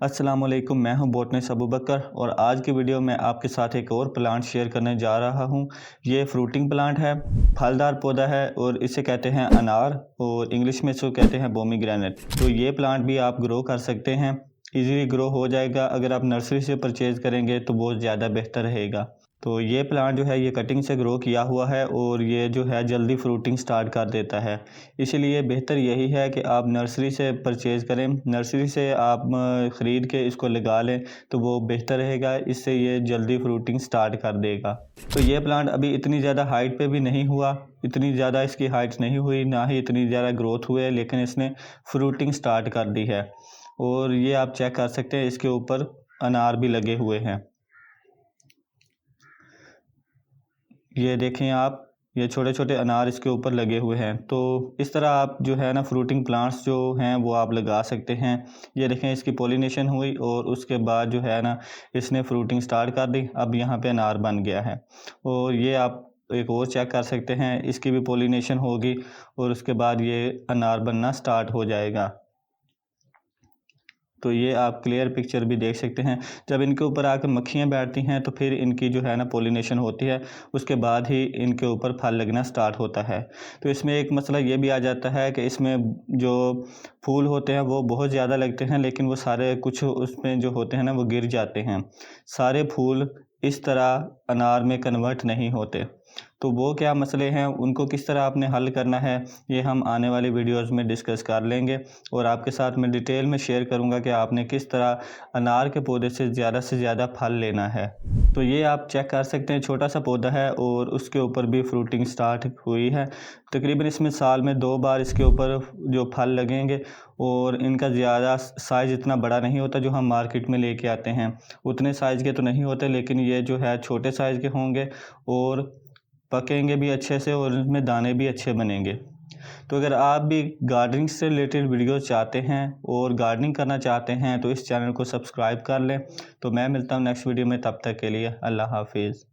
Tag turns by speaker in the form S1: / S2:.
S1: अस्सलाम वालेकुम, मैं हूं बोटनिस्ट अबू बकर और आज की वीडियो में आपके साथ एक और प्लांट शेयर करने जा रहा हूं। ये फ्रूटिंग प्लांट है, फलदार पौधा है और इसे कहते हैं अनार और इंग्लिश में इसको कहते हैं पोमीग्रेनेट। तो ये प्लांट भी आप ग्रो कर सकते हैं, इजीली ग्रो हो जाएगा। अगर आप नर्सरी से परचेज़ करेंगे तो बहुत ज़्यादा बेहतर रहेगा। तो ये प्लांट जो है ये कटिंग से ग्रो किया हुआ है और ये जो है जल्दी फ्रूटिंग स्टार्ट कर देता है। इसीलिए बेहतर यही है कि आप नर्सरी से परचेज़ करें। नर्सरी से आप ख़रीद के इसको लगा लें तो वो बेहतर रहेगा, इससे ये जल्दी फ्रूटिंग स्टार्ट कर देगा। तो ये प्लांट अभी इतनी ज़्यादा हाइट पे भी नहीं हुआ, इतनी ज़्यादा इसकी हाइट नहीं हुई, ना ही इतनी ज़्यादा ग्रोथ हुई है, लेकिन इसने फ्रूटिंग स्टार्ट कर दी है। और ये आप चेक कर सकते हैं, इसके ऊपर अनार भी लगे हुए हैं। ये देखें आप, ये छोटे छोटे अनार इसके ऊपर लगे हुए हैं। तो इस तरह आप जो है ना फ्रूटिंग प्लांट्स जो हैं वो आप लगा सकते हैं। ये देखें, इसकी पॉलिनेशन हुई और उसके बाद जो है ना इसने फ्रूटिंग स्टार्ट कर दी। अब यहाँ पे अनार बन गया है और ये आप एक और चेक कर सकते हैं, इसकी भी पॉलिनेशन होगी और उसके बाद ये अनार बनना स्टार्ट हो जाएगा। तो ये आप क्लियर पिक्चर भी देख सकते हैं। जब इनके ऊपर आकर मक्खियाँ बैठती हैं तो फिर इनकी जो है ना पॉलिनेशन होती है, उसके बाद ही इनके ऊपर फल लगना स्टार्ट होता है। तो इसमें एक मसला ये भी आ जाता है कि इसमें जो फूल होते हैं वो बहुत ज़्यादा लगते हैं, लेकिन वो सारे कुछ उसमें जो होते हैं ना वो गिर जाते हैं। सारे फूल इस तरह अनार में कन्वर्ट नहीं होते। तो वो क्या मसले हैं, उनको किस तरह आपने हल करना है, ये हम आने वाली वीडियोस में डिस्कस कर लेंगे और आपके साथ मैं डिटेल में शेयर करूंगा कि आपने किस तरह अनार के पौधे से ज़्यादा फल लेना है। तो ये आप चेक कर सकते हैं, छोटा सा पौधा है और उसके ऊपर भी फ्रूटिंग स्टार्ट हुई है। तकरीबन इसमें साल में 2 बार इसके ऊपर जो फल लगेंगे और इनका ज़्यादा साइज़ इतना बड़ा नहीं होता जो हम मार्केट में लेके आते हैं, उतने साइज़ के तो नहीं होते, लेकिन ये जो है छोटे साइज़ के होंगे और पकेंगे भी अच्छे से और इनमें दाने भी अच्छे बनेंगे। तो अगर आप भी गार्डनिंग से रिलेटेड वीडियो चाहते हैं और गार्डनिंग करना चाहते हैं तो इस चैनल को सब्सक्राइब कर लें। तो मैं मिलता हूँ नेक्स्ट वीडियो में, तब तक के लिए अल्लाह हाफिज़।